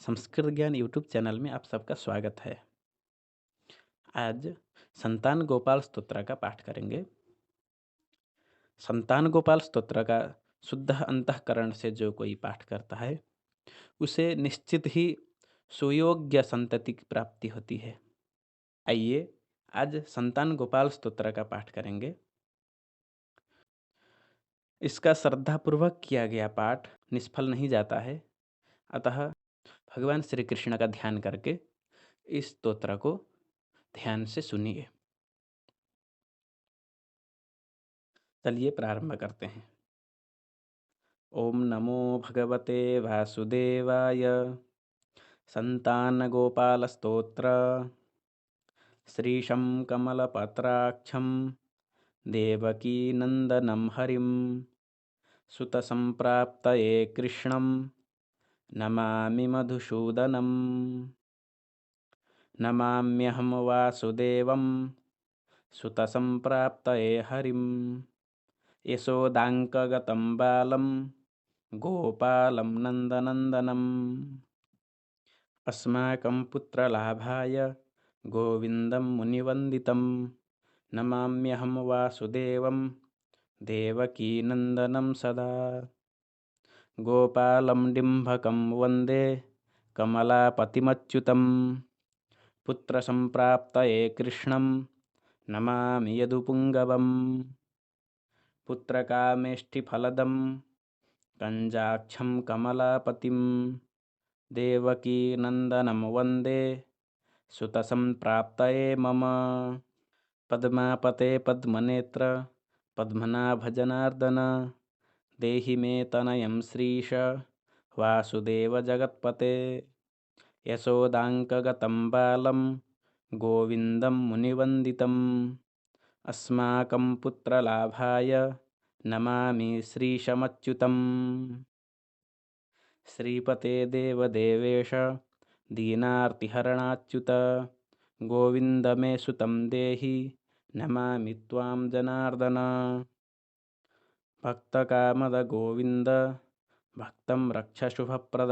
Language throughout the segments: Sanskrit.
संस्कृत ज्ञान यूट्यूब चैनल में आप सबका स्वागत है। आज संतान गोपाल स्तोत्र का पाठ करेंगे। संतान गोपाल स्तोत्र का शुद्ध अंतःकरण से जो कोई पाठ करता है उसे निश्चित ही सुयोग्य संतति की प्राप्ति होती है। आइए आज संतान गोपाल स्तोत्र का पाठ करेंगे। इसका श्रद्धापूर्वक किया गया पाठ निष्फल नहीं जाता है, अतः भगवान श्री कृष्ण का ध्यान करके इस स्तोत्र को ध्यान से सुनिए। चलिए प्रारंभ करते हैं। ओम नमो भगवते वासुदेवाय। संतान गोपाल स्तोत्र। श्रीशं कमलपत्राक्षं देवकी नंदनं हरिं सुत संप्राप्तये कृष्णं नमामि मधुसूदनं। नमाम्यहं वासुदेवं सुत संप्राप्तये हरिं यशोदाङ्कगतं बालं गोपालं नन्दनन्दनम्। अस्माकं पुत्रलाभाय गोविन्दं मुनिवन्दितं नमाम्यहं वासुदेवं देवकीनन्दनं सदा। गोपालं डिम्भकं वन्दे कमलापतिमच्युतं पुत्रसम्प्राप्तये कृष्णं नमामि यदुपुङ्गवम्। पुत्रकामेष्टिफलदं कञ्जाक्षं कमलापतिं देवकीनन्दनं वन्दे सुतसंप्राप्तये मम। पद्मापते पद्मनेत्र पद्मनाभजनार्दन देहि मे तनयं श्रीश वासुदेव जगत्पते। यशोदाङ्कगतं बालं गोविन्दं मुनिवन्दितम् अस्माकं पुत्रलाभाय नमामि श्रीशमच्युतम्। श्रीपते देवदेवेश दीनार्तिहरणाच्युत गोविन्द मे सुतं देहि नमामि त्वां जनार्दन। भक्तकामद गोविन्द भक्तं रक्ष शुभप्रद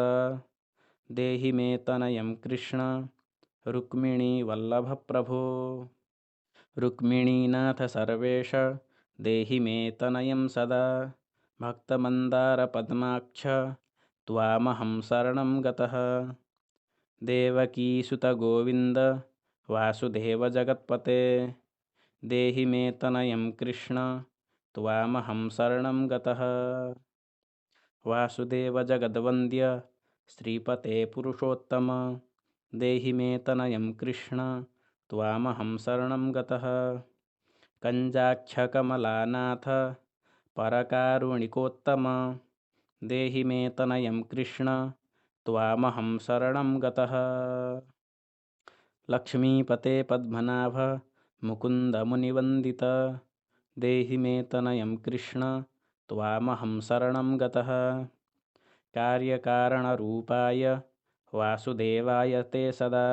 देहि मे तनयं कृष्ण रुक्मिणीवल्लभ प्रभो। रुक्मिणीनाथ सर्वेश देहि मे तनयं सदा भक्तमन्दारपद्माक्ष त्वामहं शरणं गतः। देवकीसुत गोविन्द वासुदेव जगत्पते देहि मे तनयं कृष्ण त्वामहं शरणं गतः। वासुदेव जगद्वन्द्य श्रीपते पुरुषोत्तम देहि मे तनयं कृष्ण त्वामहं शरणं गतः। कञ्जाक्ष कमलानाथ परकारुणिकोत्तम देहि मे तनयं कृष्ण त्वामहं शरणं गतः। लक्ष्मीपते पद्मनाभ मुकुन्द मुनिवन्दित देहि मे तनयं कृष्ण त्वामहं शरणं गतः। कार्यकारणरूपाय वासुदेवाय ते सदा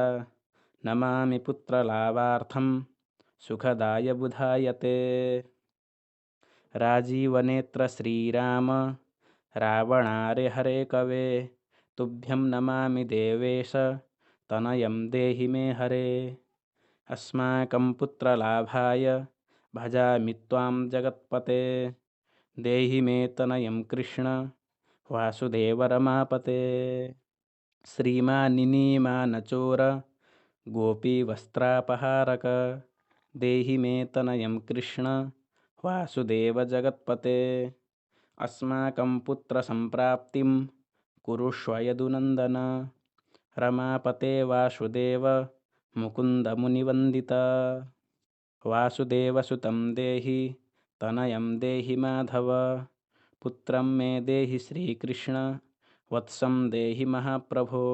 नमामि पुत्रलाभार्थं सुखदाय बुधाय ते। राजीवनेत्र श्रीराम रावणारे हरे कवे तुभ्यं नमामि देवेश तनयं देहि मे हरे। अस्माकं पुत्रलाभाय भजामि त्वां जगत्पते देहि मे तनयं कृष्ण वासुदेव रमापते। श्रीमानिनीमानचोर गोपीवस्त्रापहारक देहि मे तनयं कृष्ण वासुदेव जगत्पते। अस्माकं पुत्रसम्प्राप्तिं कुरुष्व यदुनन्दन रमापते वासुदेव मुकुन्द मुनिवन्दित। वासुदेवसुतं देहि तनयं देहि माधव पुत्रं मे देहि श्रीकृष्ण वत्सं देहि महाप्रभो।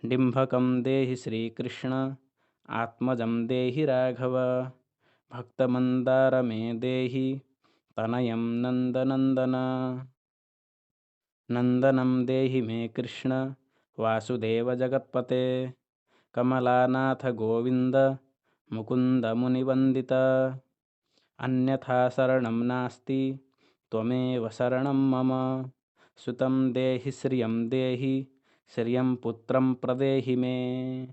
डिम्भकं देहि श्रीकृष्ण आत्मजं देहि राघव भक्तमन्दार मे देहि तनयं नन्दनन्दन। नन्दनं देहि मे कृष्ण वासुदेव जगत्पते कमलानाथ गोविन्द मुकुन्द मुनिवन्दित। अन्यथा शरणं नास्ति त्वमेव शरणं मम सुतं देहि श्रियं देहि श्रियं पुत्रं प्रदेहि मे।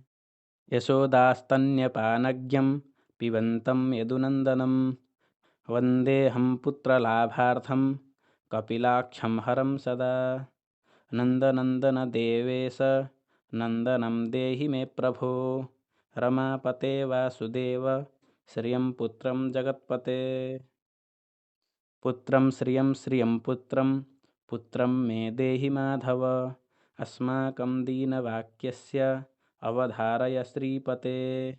यशोदास्तन्यपानज्ञं पिबन्तं यदुनन्दनं वन्देऽहं पुत्रलाभार्थं कपिलाक्षं हरं सदा। नन्दनन्दन देवेश नन्दनं देहि मे प्रभो। रमापते वासुदेव श्रियं पुत्रं जगत्पते। पुत्रं श्रियं पुत्रं पुत्रं मे देहि माधव। अस्माकं दीनवाक्यस्य अवधारय श्रीपते।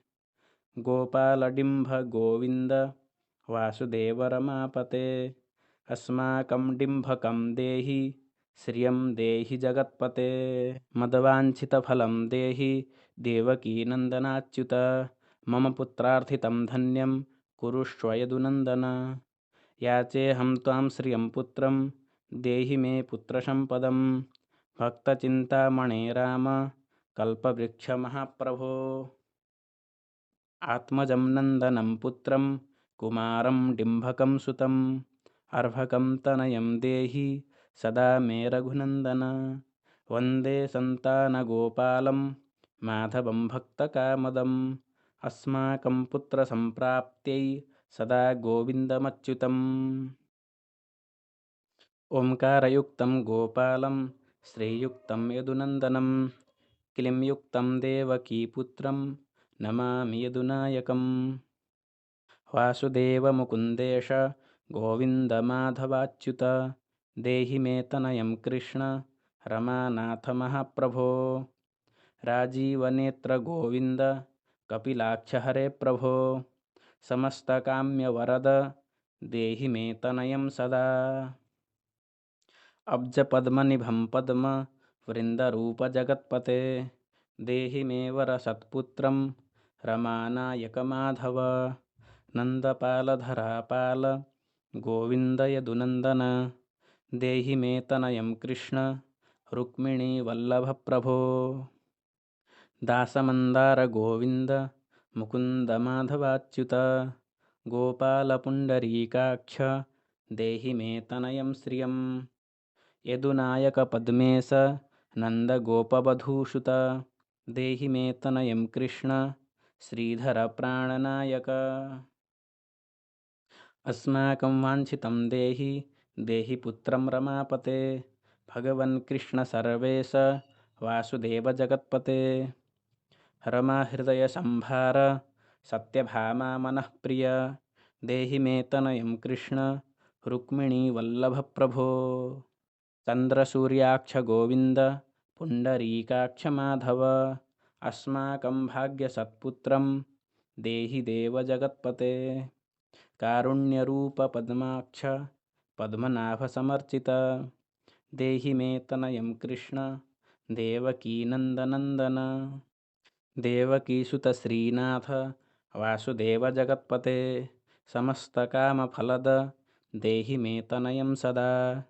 गोपालडिम्भ गोविन्द वासुदेव रमापते। अस्माकं डिम्भकं देहि श्रियं देहि जगत्पते। मदवाञ्छितफलं देहि देवकीनन्दनाच्युत। मम पुत्रार्थितं धन्यं कुरुष्व यदुनन्दन। याचेऽहं त्वां श्रियं पुत्रं देहि मे पुत्रसम्पदं। भक्तचिन्तामणे राम कल्पवृक्षमहाप्रभो। आत्मजं नन्दनं पुत्रं कुमारं डिम्भकं सुतम्। अर्भकं तनयं देहि सदा मे रघुनन्दन। वन्दे सन्तानगोपालं माधवं भक्तकामदम्। अस्माकं पुत्रसम्प्राप्त्यै सदा गोविन्दमच्युतम्। ओङ्कारयुक्तं गोपालं श्रीयुक्तं यदुनन्दनं क्लींयुक्तं देवकीपुत्रं नमामि यदुनायकम्। वासुदेवमुकुन्देश गोविन्दमाधवाच्युत देहि मे तनयं कृष्ण रमानाथ महाप्रभो। राजीवनेत्र गोविन्द कपिलाक्ष हरे प्रभो। समस्तकाम्यवरद देहि मे तनयं सदा। अब्जपद्मनिभं पद्म वृन्दरूप जगत्पते। देहि मे वरसत्पुत्रं रमानायक माधव। नन्दपालधरापाल गोविन्द यदुनन्दन देहि मे तनयं कृष्ण रुक्मिणीवल्लभ प्रभो। दासमन्दार गोविन्द मुकुन्द माधवाच्युत गोपालपुण्डरीकाक्ष देहि मे तनयं श्रियं। यदुनायक पद्मेश नन्दगोपवधूसुत देहि मे तनयं कृष्ण श्रीधर प्राणनायक। अस्माकं वाञ्छितं देहि देहि पुत्रं रमापते। भगवन् कृष्ण सर्वेश वासुदेव जगत्पते। रमाहृदयसंभार सत्यभामा मनःप्रिय देहि मे तनयं कृष्ण रुक्मिणीवल्लभ प्रभो। चन्द्रसूर्याक्ष गोविन्द पुण्डरीकाक्ष माधव। अस्माकं भाग्यसत्पुत्रं देहि देव जगत्पते। कारुण्यरूप पद्माक्ष पद्मनाभसमर्चित देहि मे तनयं कृष्ण देवकीनन्दनन्दन। देवकीसुत श्रीनाथ वासुदेव जगत्पते। समस्तकामफलद देहि मे तनयं सदा।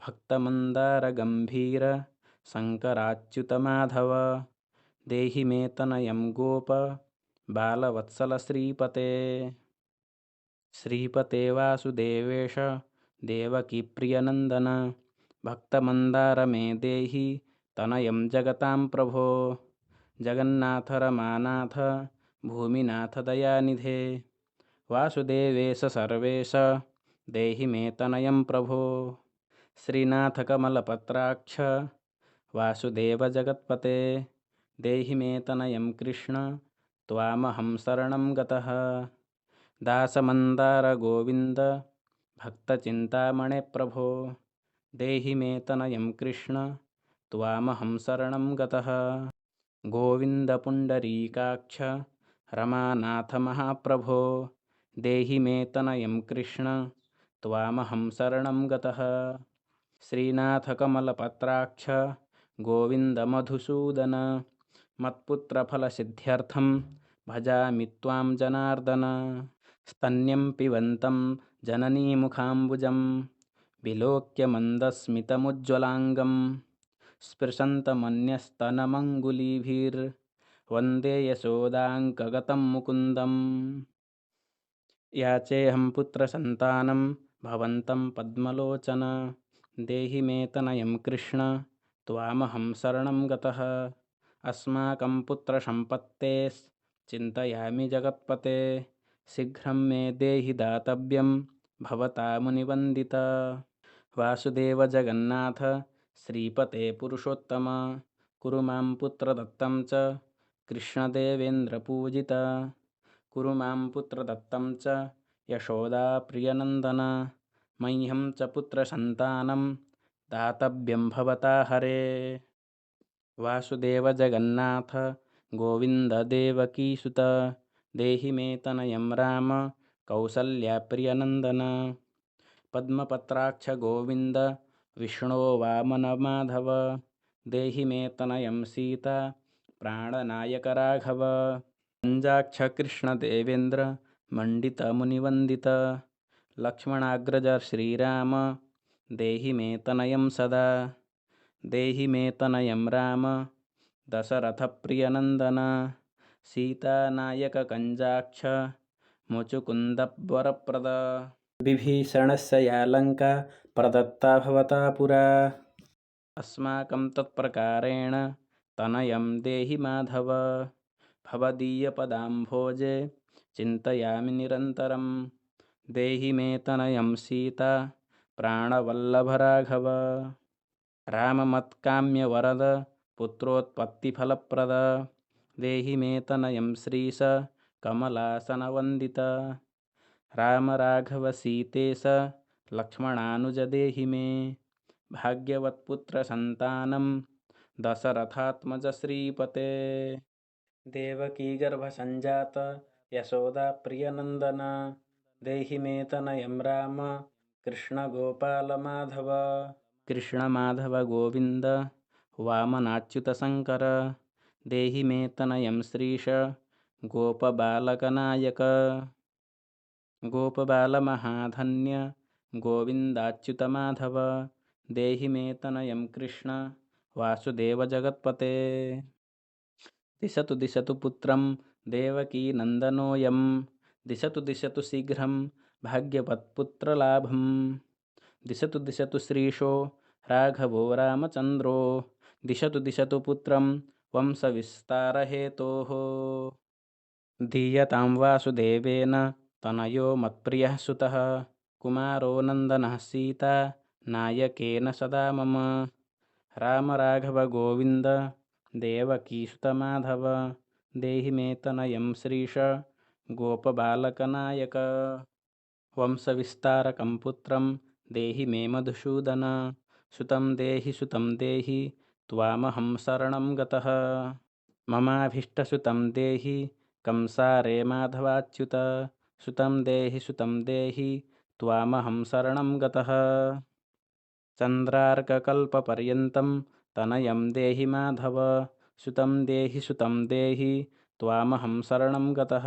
भक्तमन्दारगम्भीर शङ्कराच्युत माधव देहि मे तनयं गोप बालवत्सल श्रीपते। श्रीपते वासुदेवेश देवकीप्रियनन्दन भक्तमन्दार मे देहि तनयं जगतां प्रभो। जगन्नाथ रमानाथ भूमिनाथ दयानिधे वासुदेवेश सर्वेश देहि मे तनयं प्रभो। श्रीनाथ कमलपत्राक्ष वासुदेव जगत्पते देहि मे तनयं कृष्ण त्वामहं शरणं गतः। दासमन्दार गोविन्द भक्तचिन्तामणे प्रभो देहि मे तनयं कृष्ण त्वामहं शरणं गतः। गोविन्द पुण्डरीकाक्ष रमानाथ महाप्रभो देहि मे तनयं कृष्ण त्वामहं शरणं गतः। श्रीनाथ कमलपत्राक्ष गोविन्द मधुसूदन मत्पुत्रफलसिद्ध्यर्थं भजामि त्वां जनार्दन। स्तन्यं पिबन्तं जननीमुखाम्बुजं विलोक्य मन्दस्मितमुज्ज्वलाङ्गं स्पृशन्तमन्यस्तनमङ्गुलीभिर्वन्दे यशोदाङ्कगतं मुकुन्दम्। याचेऽहं पुत्रसन्तानं भवन्तं पद्मलोचन देहि मे तनयं कृष्ण त्वामहं शरणं गतः। अस्माकं पुत्रसम्पत्तेस् चिन्तयामि जगत्पते। शीघ्रं मे देहि दातव्यं भवता मुनिवन्दित। वासुदेव जगन्नाथ श्रीपते पुरुषोत्तम। कुरु मां पुत्रदत्तं च कृष्णदेवेन्द्रपूजित। कुरु मां पुत्रदत्तं च यशोदाप्रियनन्दन। मह्यं च पुत्रसन्तानं दातव्यं भवता हरे। वासुदेव जगन्नाथ गोविन्द देवकीसुत। देहि मे तनयं राम कौसल्याप्रियनन्दन। पद्मपत्राक्ष गोविन्द विष्णो वामन माधव। देहि मे तनयं सीता प्राणनायक राघव। पञ्चाक्ष कृष्ण देवेन्द्र मंडित मुनिवन्दित। लक्ष्मणाग्रज श्रीराम देहि मे तनयं सदा। देहि मे तनयं राम दशरथ प्रियनन्दन। सीतानायक कञ्जाक्ष मुचुकुन्द वरप्रद। विभीषणस्य या लङ्का प्रदत्ता भवता पुरा। अस्माकं तत्प्रकारेण तनयं देहि माधव। भवदीयपदाम्भोजे चिन्तयामि निरन्तरं। देहि मे तनयं सीता प्राणवल्लभ राघव। राममत्काम्यवरद पुत्रोत्पत्तिफलप्रद। देहि मे तनयं श्रीश कमलासनवन्दित। राम राघव सीतेश लक्ष्मणानुज देहि मे। भाग्यवत्पुत्रसन्तानं दशरथात्मज श्रीपते। देवकी गर्भसञ्जात यशोदा प्रियनन्दन। देहि मे तनयं राम कृष्ण माधव। कृष्ण माधव गोविन्द वामनाच्युत शङ्कर। देहि मे तनयं श्रीश गोपबालकनायक। गोपबालमहाधन्य गोविन्दाच्युत माधव। देहि मे तनयं कृष्ण वासुदेव जगत्पते। दिशतु दिशतु पुत्रं देवकी नन्दनोऽयं। दिशतु दिशतु शीघ्रं भाग्यवत्पुत्रलाभं। दिशतु दिशतु श्रीशो राघवो रामचन्द्रो। दिशतु दिशतु पुत्रं वंशविस्तारहेतोः। दीयतां वासुदेवेन तनयो मत्प्रियः सुतः। कुमारो नन्दनः सीता नायकेन सदा मम। राम राघव गोविन्द देवकीसुत माधव। देहि मे तनयं श्रीश गोपबालकनायक। वंशविस्तारकं पुत्रं देहि मे मधुसूदन। सुतं देहि त्वामहं शरणं गतः। ममाभीष्टसुतं देहि कंसारे माधवाच्युत। सुतं देहि त्वामहं शरणं गतः। चन्द्रार्ककल्पपर्यन्तं तनयं देहि माधव। सुतं देहि त्वामहं शरणं गतः।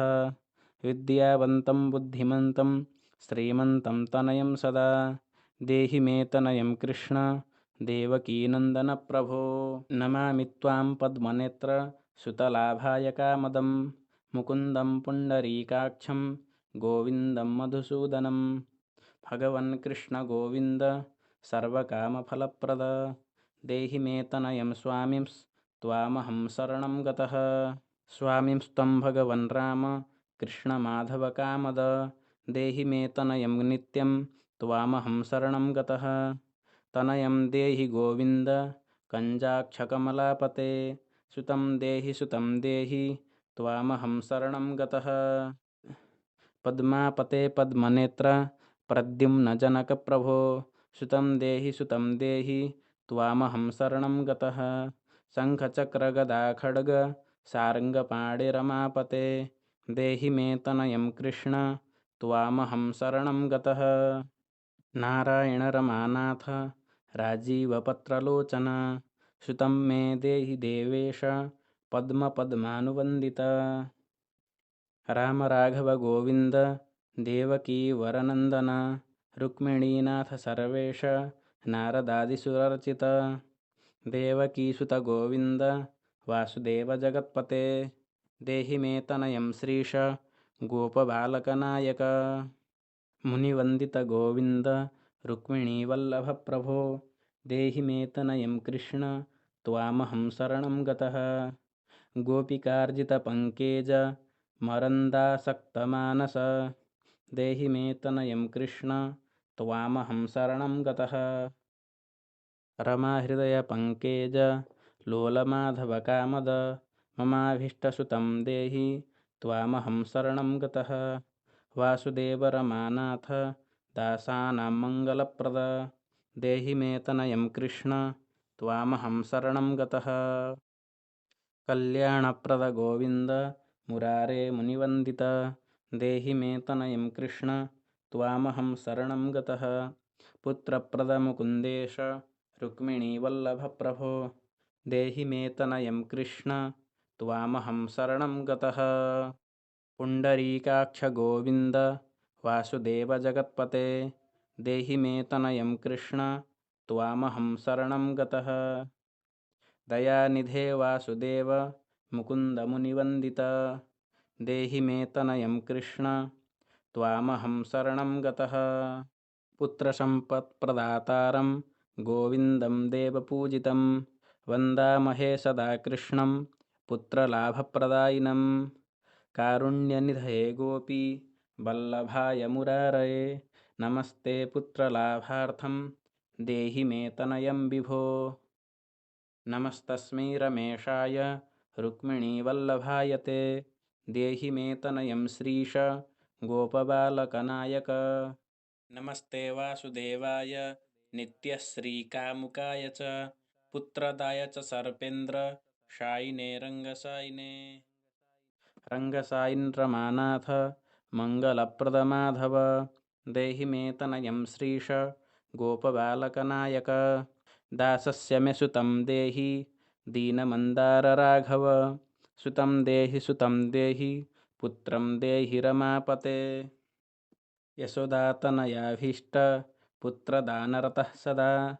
विद्यावन्तं बुद्धिमन्तं श्रीमन्तं तनयं सदा। देहि मे तनयं कृष्ण देवकीनन्दन प्रभो। नमामि त्वां पद्मनेत्र सुतलाभाय कामदं। मुकुन्दं पुण्डरीकाक्षं गोविन्दं मधुसूदनं। भगवन् कृष्ण गोविन्द सर्वकामफलप्रद। देहि मे तनयं स्वामिंस्त्वामहं शरणं गतः। स्वामिंस्त्वं भगवन् राम कृष्णमाधवकामद। देहि मे तनयं नित्यं त्वामहं शरणं गतः। तनयं देहि गोविन्द कञ्जाक्षकमलापते। सुतं देहि त्वामहं शरणं गतः। पद्मापते पद्मनेत्र प्रद्युम्नजनकप्रभो। सुतं देहि त्वामहं शरणं गतः। शङ्खचक्रगदाखड्ग सार्ङ्गपाणिरमापते। देहि मे तनयं कृष्ण त्वामहं शरणं गतः। नारायण रमानाथ राजीवपत्रलोचन। सुतं मे देहि देवेश पद्मपद्मानुवन्दित। राम राघव गोविन्द देवकी वरनन्दन। रुक्मिणीनाथ सर्वेश नारदादिसुरर्चित। देवकीसुत गोविन्द वासुदेव जगत्पते। देहि मे तनयं श्रीश गोपबालकनायक। मुनिवन्दित गोविन्द रुक्मिणीवल्लभ प्रभो। देहि मे तनयं कृष्ण त्वामहं शरणं गतः। गोपिकार्जितपङ्केज मरन्दासक्तमानस देहि मे तनयं कृष्ण त्वामहं शरणं गतः। रमाहृदयपङ्केज लोलमाधवकामद ममाभीष्टसुतं देहि त्वामहं शरणं गतः। वासुदेव रमानाथ दासानां मङ्गलप्रद देहि मे तनयं कृष्ण त्वामहं शरणं गतः। कल्याणप्रद गोविन्द मुरारे मुनिवन्दित देहि मे तनयं कृष्ण त्वामहं शरणं गतः। पुत्रप्रद मुकुन्देश रुक्मिणीवल्लभप्रभो देहि मे तनयं कृष्ण त्वामहं शरणं गतः। पुण्डरीकाक्ष गोविन्द वासुदेव जगत्पते देहि मे तनयं कृष्ण त्वामहं शरणं गतः। दयानिधे वासुदेव मुकुन्द मुनिवन्दित देहि मे तनयं कृष्ण त्वामहं शरणं गतः। पुत्रसम्पत्प्रदातारं गोविन्दं देवपूजितं वन्दामहे सदा कृष्णं पुत्रलाभप्रदायिनं। कारुण्यनिधये गोपी वल्लभाय मुरारये नमस्ते पुत्रलाभार्थं देहि मे तनयं विभो। नमस्तस्मै रमेशाय रुक्मिणीवल्लभाय ते देहि मे तनयं श्रीश गोपबालकनायक। नमस्ते वासुदेवाय नित्यश्रीकामुकाय च पुत्रदाय च सर्पेन्द्र शायिने रङ्गशायिने। रङ्गशायिन् रमानाथ मङ्गलप्रदमाधव देहि मे तनयं श्रीश गोपबालकनायक। दासस्य मे सुतं देहि दीनमन्दारराघव सुतं देहि पुत्रं देहि रमापते। यशोदातनयाभीष्ट पुत्रदानरतः सदा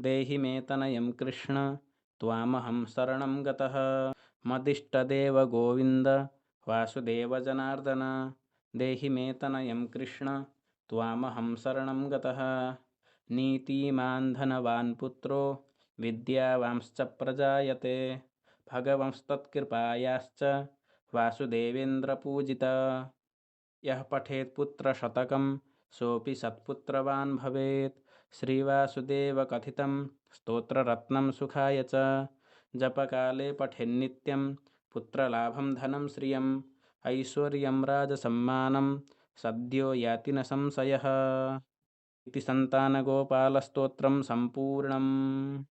देहि मे तनयं कृष्ण त्वामहं शरणं गतः। मदिष्टदेव गोविन्द वासुदेव जनार्दन देहि मे तनयं कृष्ण त्वामहं शरणं गतः। नीतिमान् धनवान् पुत्रो विद्यावांश्च प्रजायते भगवंस्तत्कृपायाश्च वासुदेवेन्द्रपूजितः। यः पठेत् पुत्रशतकं सोऽपि सत्पुत्रवान् भवेत्। श्रीवासुदेवकथितं स्तोत्ररत्नं सुखाय च जपकाले पठेन्नित्यं पुत्रलाभं धनं श्रियम् ऐश्वर्यं राजसम्मानं सद्यो याति न संशयः। इति सन्तानगोपालस्तोत्रं सम्पूर्णम्।